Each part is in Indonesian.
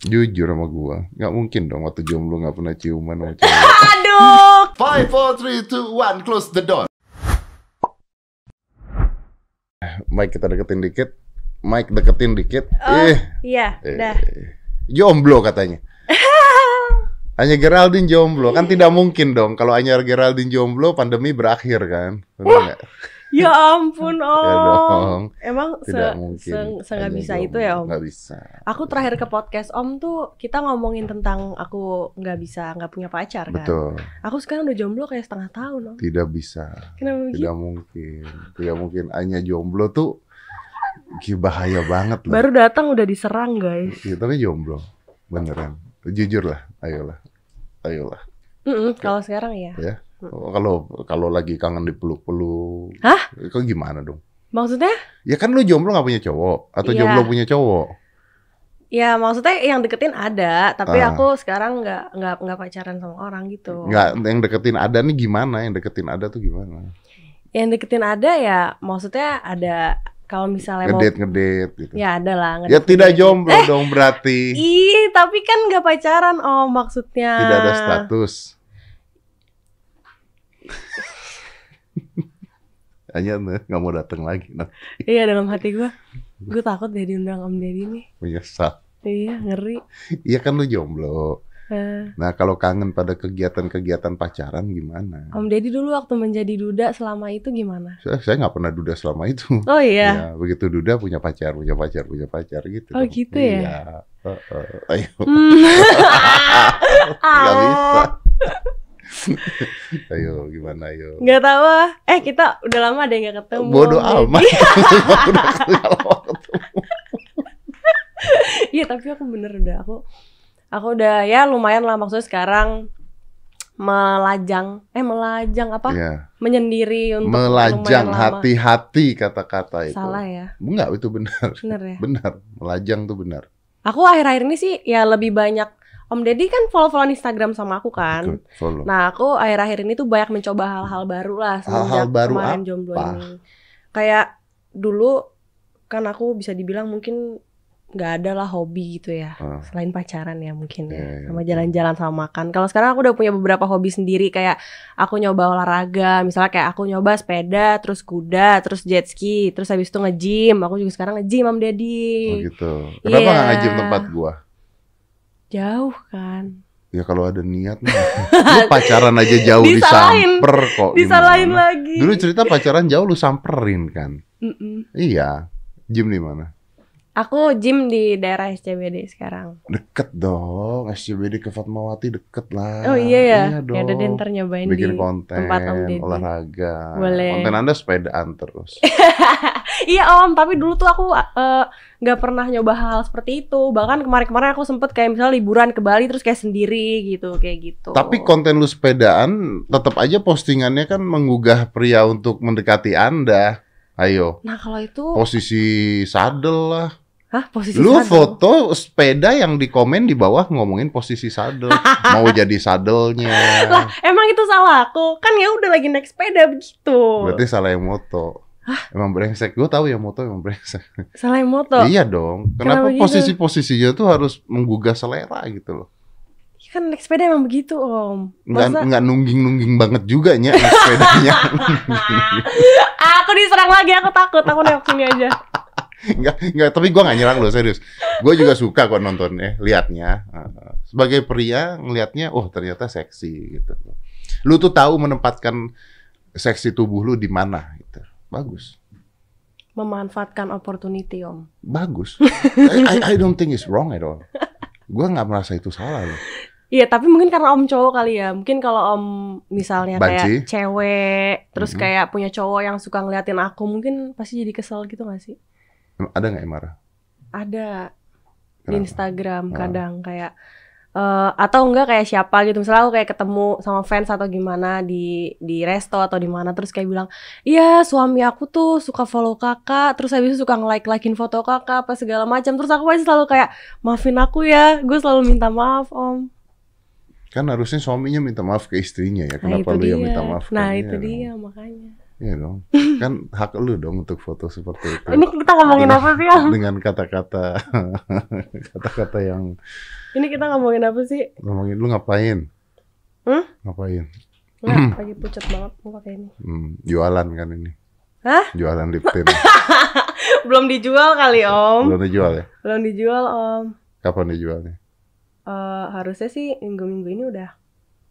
Jujur sama gua, nggak mungkin dong waktu jomblo nggak pernah ciuman sama cewek. Aduh. 5, 4, 3, 2, 1, close the door. Mike kita deketin dikit. Mike deketin dikit. Iya, udah. Jomblo katanya. Anya Geraldine jomblo, kan tidak mungkin dong kalau Anya Geraldine jomblo pandemi berakhir kan? Benar nggak? Ya ampun, Om. Ya dong. Emang Tidak mungkin. nggak Anya bisa jomblo, itu ya, Om? Nggak bisa. Aku terakhir ke podcast Om tuh kita ngomongin tentang aku nggak punya pacar kan. Betul. Aku sekarang udah jomblo kayak setengah tahun, Om. Tidak bisa. Kenapa begitu? Tidak mungkin. Tidak mungkin Anya jomblo tuh bahaya banget lah. Baru datang udah diserang, guys. Ya, tapi jomblo. Beneran. Jujur lah. Ayolah. Kalau sekarang ya. Ya. Kalau lagi kangen dipeluk-peluk. Hah? Kok gimana dong? Maksudnya? Ya kan lu jomblo nggak punya cowok atau Iya. jomblo punya cowok? Ya maksudnya yang deketin ada, tapi Ah. aku sekarang nggak pacaran sama orang gitu. Nggak, yang deketin ada nih gimana? Yang deketin ada tuh gimana? Yang deketin ada ya, maksudnya ada kalau misalnya Ngedate gitu. ya ada lah. Ya tidak jomblo dong berarti. Ih, tapi kan nggak pacaran, Om, maksudnya. Tidak ada status. Hanya nggak mau datang lagi. Nah, Iya, dalam hati gue takut deh diundang Om Deddy nih. menyesal. Iya, ngeri. Iya kan lu jomblo. Eh, Nah kalau kangen pada kegiatan-kegiatan pacaran gimana? Om Deddy dulu waktu menjadi duda selama itu gimana? Saya nggak pernah duda selama itu. Oh iya. Ya, begitu duda punya pacar gitu. Oh, dong. gitu Iya. ya? Ayo, Hmm. nggak bisa. Ah, Ayo, gimana ayo? nggak tahu ah. Kita udah lama deh nggak ketemu. Bodoh Om amat. Deddy. Udah kalau ketemu. Iya, tapi aku bener udah aku udah ya lumayan lah, maksudnya sekarang melajang apa? Iya. Menyendiri untuk Melajang, lumayan lama. hati-hati kata-kata itu. Salah ya? Enggak, itu benar. Bener ya? Benar, melajang tuh benar. Aku akhir-akhir ini sih ya lebih banyak, Om Deddy kan follow-followan Instagram sama aku kan. Ikut, follow. Nah, aku akhir-akhir ini tuh banyak mencoba hal-hal baru lah Hal-hal semenjak baru kemarin apa? jomblo ini. Kayak dulu kan aku bisa dibilang mungkin nggak ada lah hobi gitu ya, selain pacaran ya mungkin ya, sama jalan-jalan sama makan. Kalau sekarang aku udah punya beberapa hobi sendiri, kayak aku nyoba olahraga, misalnya kayak aku nyoba sepeda, terus kuda, terus jet ski, terus habis itu nge-gym. Aku juga sekarang nge-gym, Om Deddy. Oh gitu. Kenapa Iya. nggak ngajim tempat gua? Jauh kan. Ya kalau ada niat mah. Lu pacaran aja jauh Disalahin. disamper kok. Disalahin gimana? lagi. Dulu cerita pacaran jauh lu samperin kan? Mm-mm. Iya. Gym di mana? Aku gym di daerah SCBD sekarang. Deket dong. SCBD ke Fatmawati deket lah. Oh iya ya. Iya dong. Ya udah deh, ntar nyobain Bikin di konten, tempat Om Deddy. olahraga. Boleh. Konten Anda sepedaan terus. Iya Om, tapi dulu tuh aku nggak pernah nyoba hal seperti itu. Bahkan kemarin-kemarin aku sempet kayak misalnya liburan ke Bali terus kayak sendiri gitu, kayak gitu. Tapi konten lu sepedaan tetap aja postingannya kan menggugah pria untuk mendekati Anda. Ayo. Nah kalau itu, Posisi sadel lah. hah, posisi Lu sadel? foto sepeda yang di komen di bawah ngomongin posisi sadel. Mau jadi sadelnya. Lah emang itu salah aku? Kan ya udah lagi naik sepeda begitu. Berarti salah yang moto. Emang brengsek. Gue tahu yang moto emang brengsek. Salah yang moto. Iya dong. Kenapa Kenapa gitu? posisi-posisinya tuh harus menggugah selera gitu loh. Kan naik sepeda emang begitu Om. Nggak nungging-nungging banget juga nya naik sepedanya. Aku diserang lagi, aku takut. Aku nengok sini aja. Enggak, tapi gue gak nyerang loh, serius. Gue juga suka kok nontonnya, liatnya. Sebagai pria, ngelihatnya, oh ternyata seksi gitu. Lu tuh tahu menempatkan seksi tubuh lu di mana gitu. Bagus. Memanfaatkan opportunity Om. Bagus. I don't think it's wrong at all. Gue gak merasa itu salah loh. Iya, tapi mungkin karena Om cowok kali ya. Mungkin kalau Om misalnya Banci. kayak cewek, terus kayak punya cowok yang suka ngeliatin aku, mungkin pasti jadi kesel gitu gak sih? Ada gak yang marah? Ada. Di Kenapa? Instagram kadang kayak atau enggak kayak siapa gitu, misalnya aku kayak ketemu sama fans atau gimana di resto atau di mana, terus kayak bilang, iya suami aku tuh suka follow kakak, terus habis itu suka nge-like-likein foto kakak apa segala macam, terus aku pasti selalu kayak maafin aku ya, gue selalu minta maaf Om. Kan harusnya suaminya minta maaf ke istrinya ya. Nah Kenapa itu lu yang dia. minta maaf? Nah kan? itu Iya dia dong. makanya. Iya dong. Kan hak lu dong untuk foto seperti itu. Ini kita ngomongin apa sih, Om? Dengan kata-kata kata-kata yang Ini kita ngomongin apa sih? ngomongin lu ngapain? Ngapain? Enggak, lagi pucat banget muka kayak ini. Jualan kan ini. Hah? Jualan lip tint. Belum dijual kali, Om. Belum dijual ya? Belum dijual, Om. Kapan dijualnya? Harusnya sih minggu-minggu ini udah.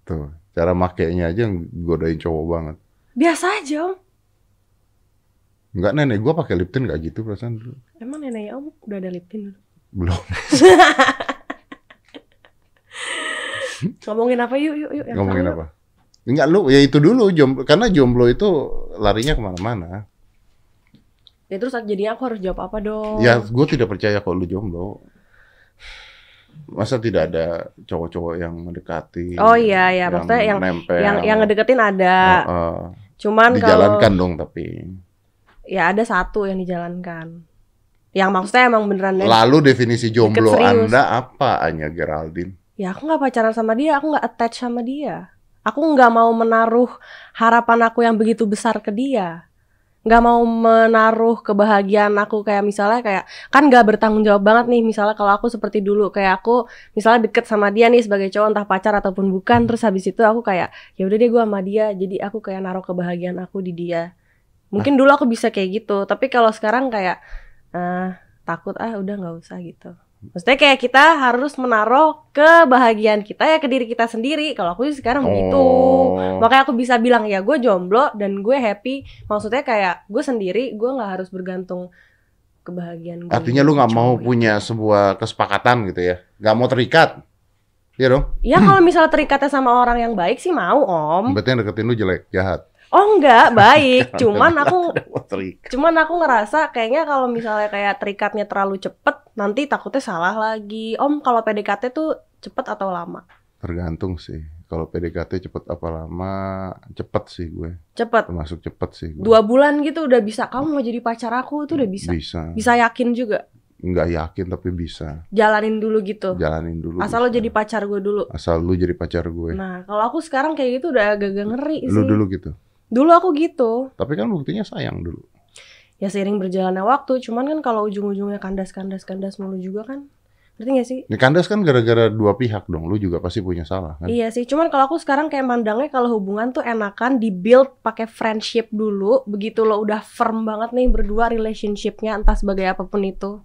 Tuh, cara makainya aja godain cowok banget. Biasa aja, Om. Enggak, nenek gua pakai lip tint enggak gitu perasaan dulu. Emang neneknya Om udah ada lip tint dulu? Belum. Ngomongin apa yuk. Yang Ngomongin seru, apa? Enggak, lu ya itu dulu karena jomblo itu larinya kemana-mana. Ya terus jadinya aku harus jawab apa dong? Ya, gue tidak percaya kalau lu jomblo. Masa tidak ada cowok-cowok yang mendekati? Oh iya, maksudnya yang ngedeketin ada. Cuman dijalankan dong tapi. Ya ada satu yang dijalankan. Yang maksudnya emang beneran. Lalu definisi jomblo Anda apa, Anya Geraldine? Ya aku nggak pacaran sama dia, aku nggak attach sama dia. Aku nggak mau menaruh harapan aku yang begitu besar ke dia. Nggak mau menaruh kebahagiaan aku kayak misalnya kayak kan nggak bertanggung jawab banget nih misalnya kalau aku seperti dulu kayak aku misalnya deket sama dia nih sebagai cowok entah pacar ataupun bukan, terus habis itu aku kayak ya udah deh gue sama dia, jadi aku kayak naruh kebahagiaan aku di dia. Mungkin dulu aku bisa kayak gitu, tapi kalau sekarang kayak takut udah nggak usah gitu. Maksudnya kayak kita harus menaruh kebahagiaan kita ya ke diri kita sendiri. Kalau aku sih sekarang begitu. Makanya aku bisa bilang ya gue jomblo dan gue happy. Maksudnya kayak gue sendiri, gue nggak harus bergantung kebahagiaan gue. Artinya lu nggak mau punya sebuah kesepakatan gitu ya? Nggak mau terikat? Iya dong? Ya kalau misalnya terikatnya sama orang yang baik sih mau, Om. Berarti yang deketin lu jelek, jahat? Oh enggak, baik. Cuman aku ngerasa kayaknya kalau misalnya kayak terikatnya terlalu cepet, nanti takutnya salah lagi. Om, kalau PDKT tuh cepet atau lama? Tergantung sih. Kalau PDKT cepet apa lama? Cepet sih gue. Cepet? Termasuk cepet sih gue. 2 bulan gitu udah bisa. Kamu mau jadi pacar aku, itu udah bisa. Bisa yakin juga? Nggak yakin tapi bisa. Jalanin dulu gitu? Jalanin dulu. Asal lo jadi pacar gue dulu? Asal lu jadi pacar gue. Nah, kalau aku sekarang kayak gitu udah agak-agak ngeri sih. Lu dulu gitu? Dulu aku gitu. Tapi kan buktinya sayang dulu. Ya seiring berjalannya waktu, cuman kan kalau ujung-ujungnya kandas mulu juga kan. Ngerti gak sih? Ini kandas kan gara-gara dua pihak dong, lu juga pasti punya salah kan? Iya sih, cuman kalau aku sekarang kayak mandangnya kalau hubungan tuh enakan di-build pakai friendship dulu. Begitu lo udah firm banget nih berdua relationship-nya entah sebagai apapun itu,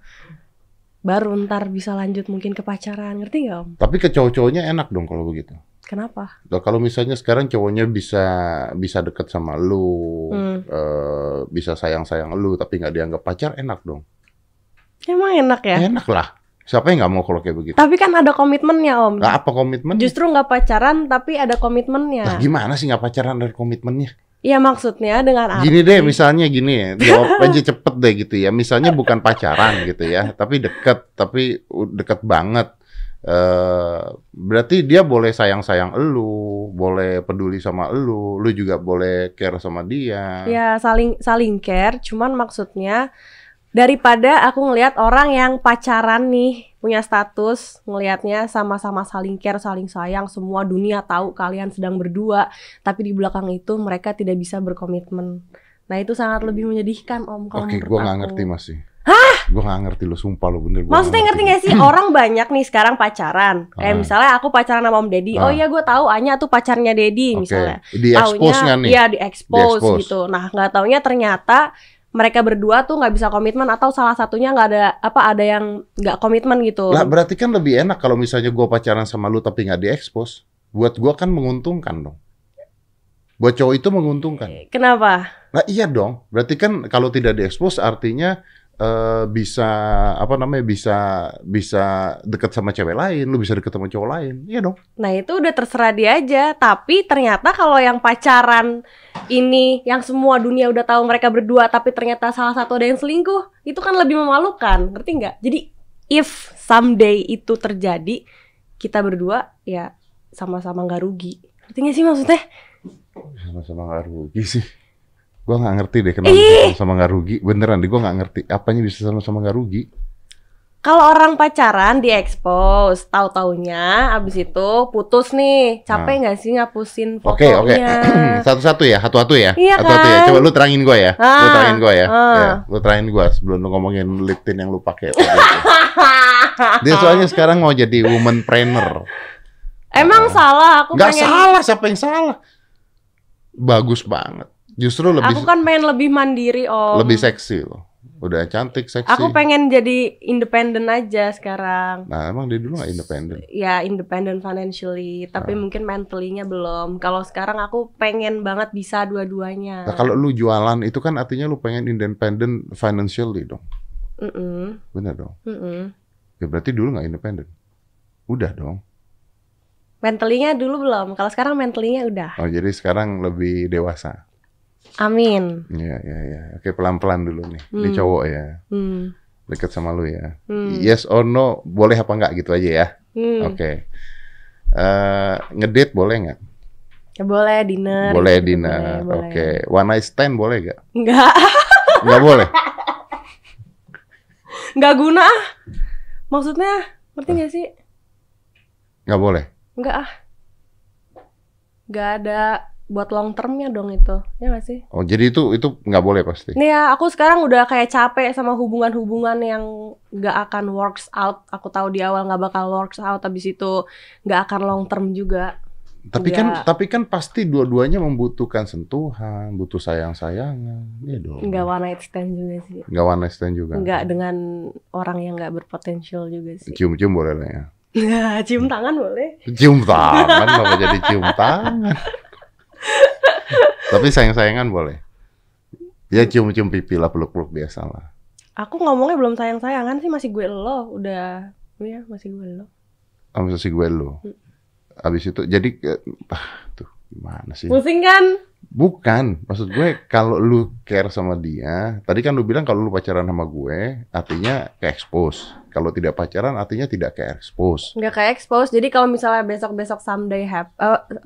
baru ntar bisa lanjut mungkin ke pacaran, ngerti gak Om? Tapi ke cowok-cowoknya enak dong kalau begitu. Kenapa? Kalau misalnya sekarang cowoknya bisa deket sama lu, bisa sayang-sayang lu, tapi nggak dianggap pacar, enak dong. Emang enak ya? Enak lah. Siapa yang nggak mau kalau kayak begitu? Tapi kan ada komitmennya Om. Nggak apa komitmen? Justru nggak pacaran tapi ada komitmennya. Nah gimana sih nggak pacaran ada komitmennya? Iya maksudnya dengan arti. Gini deh, misalnya gini ya, jawab aja cepet deh gitu ya. Misalnya bukan pacaran gitu ya, tapi deket banget. Berarti dia boleh sayang-sayang elu, boleh peduli sama elu juga boleh care sama dia. Ya saling care, cuman maksudnya daripada aku ngelihat orang yang pacaran nih punya status, ngelihatnya sama-sama saling care, saling sayang, semua dunia tahu kalian sedang berdua, tapi di belakang itu mereka tidak bisa berkomitmen. Nah itu sangat lebih menyedihkan Om. Oke, gue nggak ngerti masih. Gue gak ngerti lo, sumpah lo bener. Maksudnya ngerti gak sih orang banyak nih sekarang pacaran. Kayak misalnya aku pacaran sama Om Deddy. Oh iya gue tahu Anya tuh pacarnya Deddy misalnya. Di-expose kan nih? Iya di-expose gitu. Nah gak taunya ternyata mereka berdua tuh gak bisa komitmen atau salah satunya gak ada ada yang gak komitmen gitu. Lah berarti kan lebih enak kalau misalnya gue pacaran sama lu tapi gak di-expose. Buat gue kan menguntungkan dong. Buat cowok itu menguntungkan. Kenapa? Nah iya dong. Berarti kan kalau tidak di-expose artinya bisa dekat sama cewek lain, lu bisa dekat sama cowok lain, iya dong. Nah itu udah terserah dia aja. Tapi ternyata kalau yang pacaran ini, yang semua dunia udah tahu mereka berdua, tapi ternyata salah satu ada yang selingkuh, itu kan lebih memalukan, ngerti nggak? Jadi if someday itu terjadi, kita berdua ya sama-sama nggak rugi, ngerti nggak sih maksudnya? Sama-sama nggak rugi sih. Gue nggak ngerti deh kenapa sama-sama nggak rugi. Beneran deh, gue nggak ngerti. Apanya bisa sama-sama nggak rugi? Kalau orang pacaran di-expose, tahu-taunya abis itu putus nih. Capek nggak sih ngapusin fotonya? Oke. Satu-satu ya, satu-satu ya. Iya Satu-satu ya. kan? Coba lu terangin gue ya. Lu terangin gue ya. Ya. Lu terangin gue sebelum lu ngomongin lip tint yang lu pakai. Dia soalnya sekarang mau jadi womanpreneur. Emang salah? Aku Nggak pengen... salah, siapa yang salah? Bagus banget. Justru lebih. Aku kan pengen lebih mandiri, Om. Lebih seksi loh. Udah cantik, seksi. Aku pengen jadi independen aja sekarang. Nah, emang dia dulu nggak independen? Ya, independen financially, tapi mungkin mentally-nya belum. Kalau sekarang aku pengen banget bisa dua-duanya. Nah, kalau lu jualan itu kan artinya lu pengen independen financially dong. Bener dong. Ya berarti dulu nggak independen. Udah dong. Mentally-nya dulu belum. Kalau sekarang mentally-nya udah. Oh, jadi sekarang lebih dewasa. Amin. Iya. Oke, pelan-pelan dulu nih. Ini cowok ya. Deket sama lu ya. Yes or no, boleh apa enggak gitu aja ya. Oke. Ngedate boleh nggak? Ya boleh, dinner. Boleh gitu, dinner. boleh. Oke. One night stand boleh nggak? Enggak. Nggak boleh. Enggak guna. Maksudnya, ngerti nggak sih? Nggak boleh. Enggak ah. Enggak ada buat long termnya dong itu. Ya nggak sih? Oh, jadi itu nggak boleh pasti. Nih ya, aku sekarang udah kayak capek sama hubungan-hubungan yang nggak akan works out. Aku tahu di awal nggak bakal works out, habis itu nggak akan long term juga. Tapi kan pasti dua-duanya membutuhkan sentuhan, butuh sayang-sayangan. Iya dong. Nggak one night stand juga sih. Nggak one night stand juga. Nggak dengan orang yang nggak berpotensial juga sih. Cium-cium boleh lah ya. Cium tangan boleh. Cium tangan, apa jadi cium tangan? Tapi sayang-sayangan boleh. Ya cium-cium pipi lah, peluk-peluk biasa lah. Aku ngomongnya belum sayang-sayangan sih, masih gue lo. Udah, ya masih gue lo. Masih gue lo. Abis itu jadi tuh gimana sih? Pusing kan? Bukan, maksud gue kalau lu care sama dia, tadi kan lu bilang kalau lu pacaran sama gue, artinya ke-expose. Kalau tidak pacaran, artinya tidak ke-expose. Nggak kayak expose. Jadi kalau misalnya besok-besok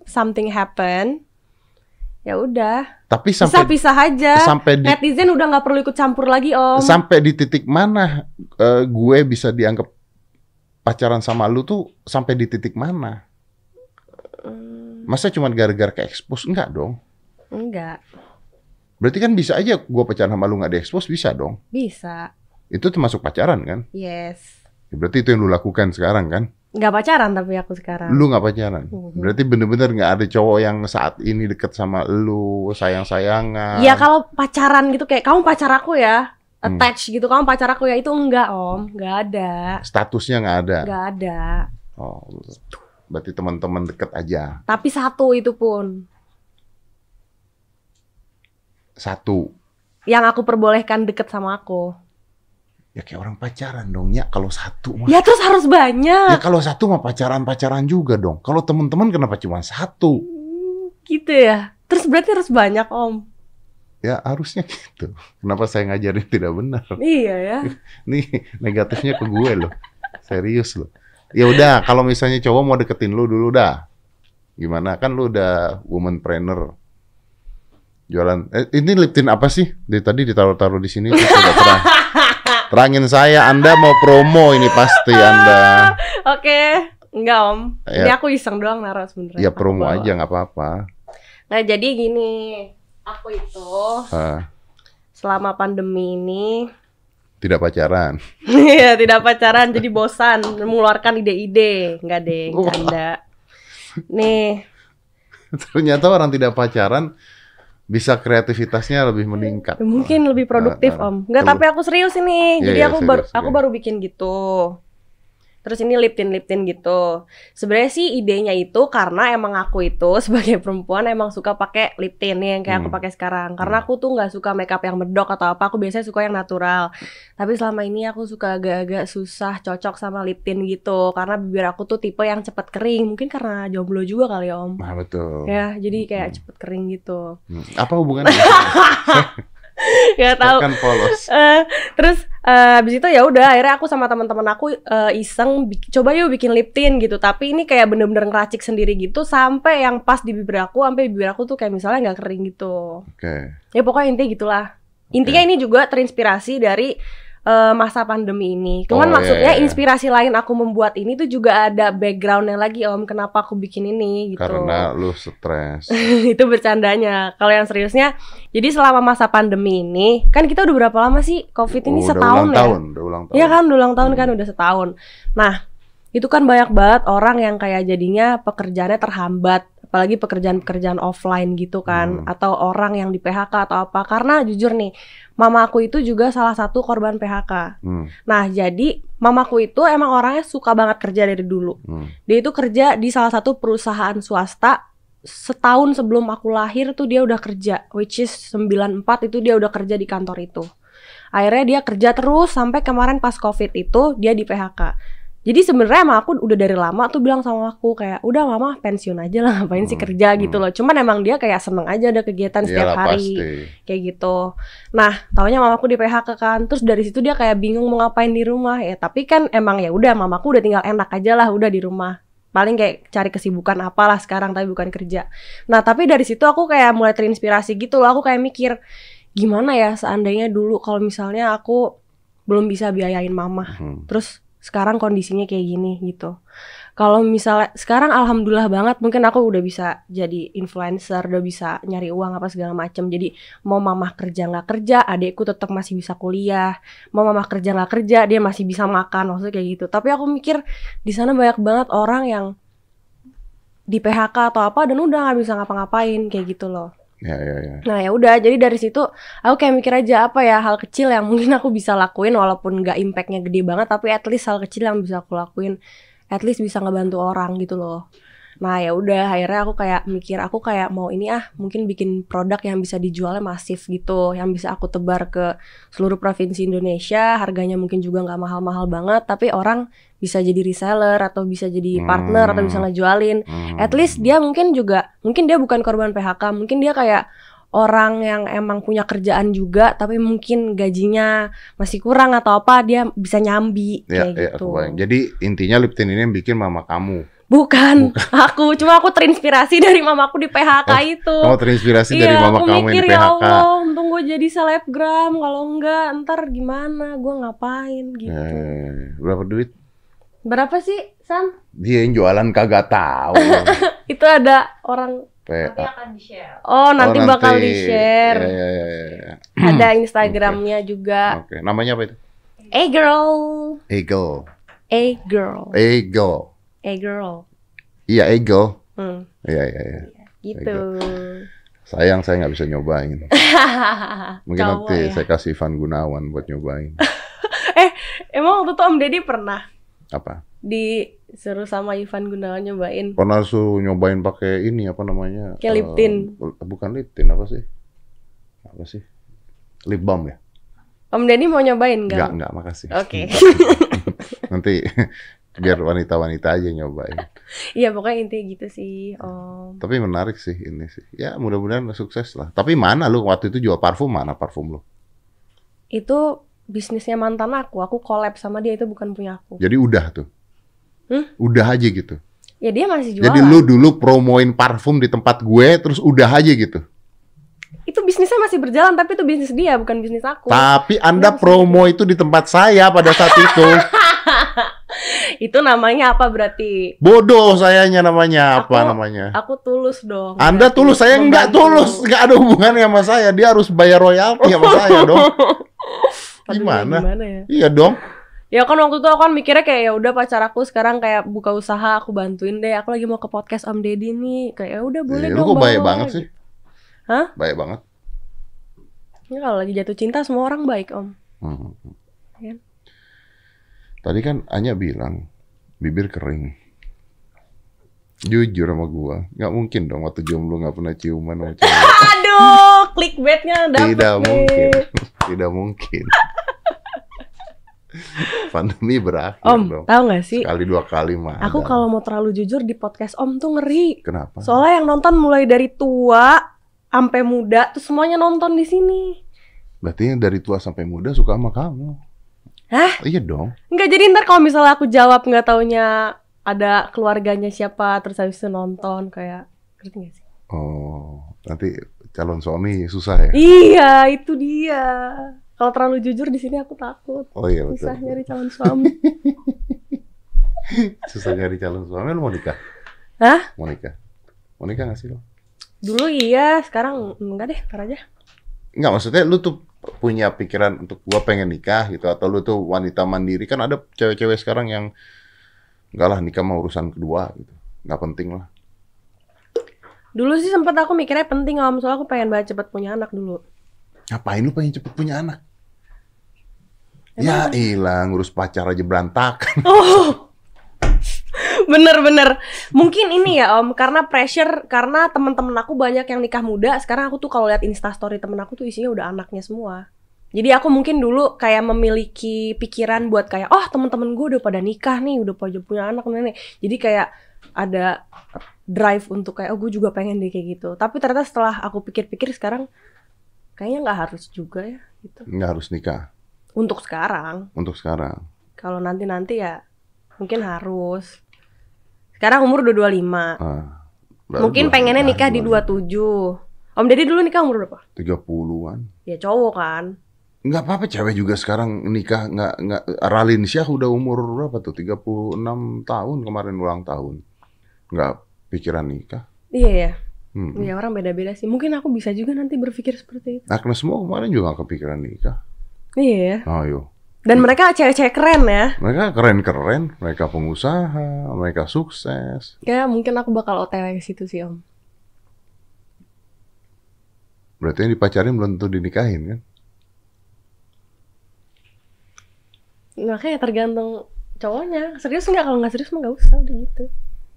something happen, ya udah. Tapi sampai pisah aja. Sampai di, netizen udah nggak perlu ikut campur lagi, Om. Sampai di titik mana gue bisa dianggap pacaran sama lu tuh sampai di titik mana? Masa cuma gara-gara ke-expose? Enggak dong. Enggak. Berarti kan bisa aja gue pacaran sama lu nggak di-expose, bisa dong? Bisa. Itu termasuk pacaran kan? Yes. Ya, berarti itu yang lu lakukan sekarang kan? Nggak pacaran tapi aku sekarang. Lu nggak pacaran? Berarti bener-bener nggak ada cowok yang saat ini deket sama lu, sayang-sayangan? Ya kalau pacaran gitu, kayak kamu pacar aku ya, attach gitu, kamu pacar aku ya, itu enggak, Om. Nggak ada. Statusnya nggak ada? Nggak ada. Oh, berarti teman-teman deket aja. Tapi satu itu pun. Satu. Yang aku perbolehkan deket sama aku. Ya kayak orang pacaran dong, ya kalau satu mah. Ya terus harus banyak. Ya kalau satu mah pacaran-pacaran juga dong. Kalau teman-teman kenapa cuma satu? Gitu ya. Terus berarti harus banyak, Om. Ya harusnya gitu. Kenapa saya ngajarin tidak benar? Iya ya. Nih negatifnya ke gue loh. Serius loh. Ya udah, kalau misalnya cowok mau deketin lu dulu dah. Gimana? Kan lu udah womanpreneur. Jualan. Ini lip tint apa sih? Dari tadi ditaruh-taruh di sini terus udah terang. Terangin saya, Anda mau promo ini pasti Anda. Oke. Enggak, Om. Ya. Ini aku iseng doang naruh sebenarnya. Ya promo aja nggak apa-apa. Nah, jadi gini. Aku itu selama pandemi ini tidak pacaran. Iya, tidak pacaran, jadi bosan mengeluarkan ide-ide. Enggak deh, canda. Nih. Ternyata orang tidak pacaran bisa kreativitasnya lebih meningkat. Mungkin lebih produktif, Om. Enggak, tapi aku serius ini. Jadi Iya, aku baru bikin gitu. Terus ini lip tint gitu. Sebenarnya sih idenya itu karena emang aku itu sebagai perempuan emang suka pakai lip tint nih yang kayak aku pakai sekarang. Karena aku tuh nggak suka makeup yang medok atau apa. Aku biasanya suka yang natural. Tapi selama ini aku suka agak-agak susah cocok sama lip tint gitu. Karena bibir aku tuh tipe yang cepet kering. Mungkin karena jomblo juga kali ya, Om. Nah, betul. Ya, jadi kayak cepet kering gitu. Apa hubungannya? Gak tahu. Kan polos. Terus abis itu ya udah akhirnya aku sama teman-teman aku iseng coba yuk bikin lip tint gitu. Tapi ini kayak bener-bener ngeracik sendiri gitu sampai yang pas di bibir aku, sampai bibir aku tuh kayak misalnya nggak kering gitu. Oke. Ya pokoknya intinya gitulah. Intinya ini juga terinspirasi dari masa pandemi ini. Cuman maksudnya inspirasi lain aku membuat ini tuh juga ada backgroundnya lagi Om, kenapa aku bikin ini gitu. Karena lu stres. Itu bercandanya. Kalau yang seriusnya, jadi selama masa pandemi ini, kan kita udah berapa lama sih COVID ini? Setahun ya? Udah ulang tahun. Iya kan, udah ulang tahun kan, udah setahun. Nah, itu kan banyak banget orang yang kayak jadinya pekerjaannya terhambat. Apalagi pekerjaan-pekerjaan offline gitu kan, atau orang yang di PHK atau apa. Karena jujur nih, mama aku itu juga salah satu korban PHK. Nah, jadi mamaku itu emang orangnya suka banget kerja dari dulu. Dia itu kerja di salah satu perusahaan swasta. Setahun sebelum aku lahir tuh dia udah kerja, which is 94 itu dia udah kerja di kantor itu. Akhirnya dia kerja terus sampai kemarin pas COVID itu dia di PHK. Jadi sebenarnya emang aku udah dari lama tuh bilang sama aku kayak udah mama pensiun aja lah, ngapain sih kerja gitu loh. Cuman emang dia kayak seneng aja ada kegiatan setiap hari kayak gitu. Nah, taunya mamaku di PHK kan, terus dari situ dia kayak bingung mau ngapain di rumah ya. Tapi kan emang ya udah mamaku udah tinggal enak aja lah udah di rumah. Paling kayak cari kesibukan apalah sekarang tapi bukan kerja. Nah, tapi dari situ aku kayak mulai terinspirasi gitu loh. Aku kayak mikir gimana ya seandainya dulu kalau misalnya aku belum bisa biayain mama. Terus sekarang kondisinya kayak gini gitu. Kalau misalnya sekarang alhamdulillah banget mungkin aku udah bisa jadi influencer, udah bisa nyari uang apa segala macam. Jadi mau mamah kerja nggak kerja, adekku tetap masih bisa kuliah. Mau mamah kerja nggak kerja, dia masih bisa makan, maksudnya kayak gitu. Tapi aku mikir di sana banyak banget orang yang di PHK atau apa dan udah nggak bisa ngapa-ngapain kayak gitu loh. Ya. Nah ya udah, jadi dari situ aku kayak mikir aja apa ya hal kecil yang mungkin aku bisa lakuin walaupun nggak impactnya gede banget, tapi at least hal kecil yang bisa aku lakuin, at least bisa ngebantu orang gitu loh. Nah ya udah, akhirnya aku kayak mikir aku kayak mau ini mungkin bikin produk yang bisa dijualnya masif gitu, yang bisa aku tebar ke seluruh provinsi Indonesia, harganya mungkin juga nggak mahal-mahal banget, tapi orang bisa jadi reseller atau bisa jadi partner atau bisa ngejualin. At least dia mungkin dia bukan korban PHK, mungkin dia kayak orang yang emang punya kerjaan juga tapi mungkin gajinya masih kurang atau apa, dia bisa nyambi kayak gitu. Jadi intinya Lip Tint ini yang bikin mama kamu. Bukan. Aku terinspirasi dari mamaku di PHK itu. Kamu terinspirasi dari mama kamu yang di PHK. Ya Allah, untung gue jadi selebgram, kalau enggak ntar gimana, gue ngapain gitu. Berapa duit? Berapa sih, Sam? Dia yang jualan kagak tahu. Itu ada orang. Nanti akan di-share. Oh, nanti bakal di-share. Ya. Ada Instagramnya juga. Oke. Namanya apa itu? Eagle. Iya, Eagle. Iya. Gitu. Sayang saya nggak bisa nyobain. Mungkin nanti saya kasih Ivan Gunawan buat nyobain. Emang waktu itu Om Deddy pernah? Apa? Disuruh sama Ivan Gunawan nyobain. Pernah suruh nyobain pakai ini apa namanya? Kayak lip tint. Bukan lip tint, apa sih? Lip balm ya? Om Deddy mau nyobain nggak? Nggak, makasih. Oke. Nanti biar wanita-wanita aja nyobain. Iya, pokoknya intinya gitu sih, Om. Tapi menarik sih ini sih. Ya mudah-mudahan sukses lah. Tapi mana lu waktu itu jual parfum, mana parfum lu? Itu bisnisnya mantan aku collab sama dia, itu bukan punya aku. Jadi udah tuh? Udah aja gitu? Ya dia masih jualan. Jadi lu dulu promoin parfum di tempat gue, terus udah aja gitu? Itu bisnisnya masih berjalan, tapi itu bisnis dia, bukan bisnis aku. Tapi Anda promo itu di tempat saya pada saat itu. Itu namanya apa berarti? Bodoh sayanya namanya. Namanya? Aku tulus dong. Anda tulus, saya nggak tulus. Nggak ada hubungannya sama saya. Dia harus bayar royalti sama saya dong. Gimana ya? Iya dong. Ya kan waktu itu aku kan mikirnya kayak ya udah pacar aku sekarang kayak buka usaha, aku bantuin deh. Aku lagi mau ke podcast Om Deddy nih. Kayak ya udah boleh dong. Lu kok baik banget sih? Hah? Baik banget. Ya kalau lagi jatuh cinta semua orang baik, Om. Ya. Tadi kan Anya bilang bibir kering. Jujur sama gua, nggak mungkin dong waktu jomblo nggak pernah ciuman sama cewek. Aduh, clickbaitnya dapet. Tidak mungkin. Pandemi berakhir dong. Tahu nggak sih? Sekali dua kali mah. Aku kalau mau terlalu jujur di podcast Om tuh ngeri. Kenapa? Soalnya yang nonton mulai dari tua sampai muda, tuh semuanya nonton di sini. Berarti yang dari tua sampai muda suka sama kamu. Hah? Iya dong. Enggak, jadi ntar kalau misalnya aku jawab nggak taunya ada keluarganya siapa, terus habis itu nonton kayak, ngerti nggak sih? Oh, nanti calon suami susah ya? Iya, itu dia. Kalau terlalu jujur di sini aku takut. Oh iya betul. Susah nyari calon suami. Susah nyari calon suami. Lu mau nikah? Hah? Mau nikah? Mau nikah nggak sih lo? Dulu iya, sekarang enggak deh, ntar aja. Enggak, maksudnya lu tuh punya pikiran untuk gua pengen nikah gitu, atau lu tuh wanita mandiri? Kan ada cewek-cewek sekarang yang enggak lah, nikah mah urusan kedua gitu, nggak penting lah. Dulu sih sempet aku mikirnya penting Om, soalnya aku pengen banget cepet punya anak dulu. Ngapain lu pengen cepet punya anak? Ya ilah, ngurus pacar aja berantakan. Oh, bener-bener. Mungkin ini ya Om, karena pressure, karena teman-teman aku banyak yang nikah muda. Sekarang aku tuh kalau lihat instastory temen aku tuh isinya udah anaknya semua. Jadi aku mungkin dulu kayak memiliki pikiran buat kayak, oh teman-teman gue udah pada nikah nih, udah pada punya anak nih. Jadi kayak ada drive untuk kayak, oh gue juga pengen deh kayak gitu. Tapi ternyata setelah aku pikir-pikir sekarang, kayaknya nggak harus juga ya gitu. Nggak harus nikah. Untuk sekarang. Untuk sekarang. Kalau nanti ya mungkin harus. Sekarang umur udah 25. Mungkin pengennya nikah di 27. Om Deddy dulu nikah umur berapa? 30-an. Ya cowok kan. Nggak apa-apa, cewek juga sekarang nikah. Nggak. Raline Shah udah umur berapa tuh? 36 tahun kemarin ulang tahun. Nggak pikiran nikah. Iya ya. Ya orang beda-beda sih. Mungkin aku bisa juga nanti berpikir seperti itu. Agnes semua kemarin juga nggak kepikiran nikah. Iya ya. Ayo. Dan mereka cewek-cewek keren ya. Mereka keren-keren, mereka pengusaha, mereka sukses. Ya mungkin aku bakal OTW ke situ sih Om. Berarti yang dipacarin belum tentu dinikahin kan? Makanya tergantung cowoknya. Serius nggak? Kalau nggak serius mah nggak usah udah gitu.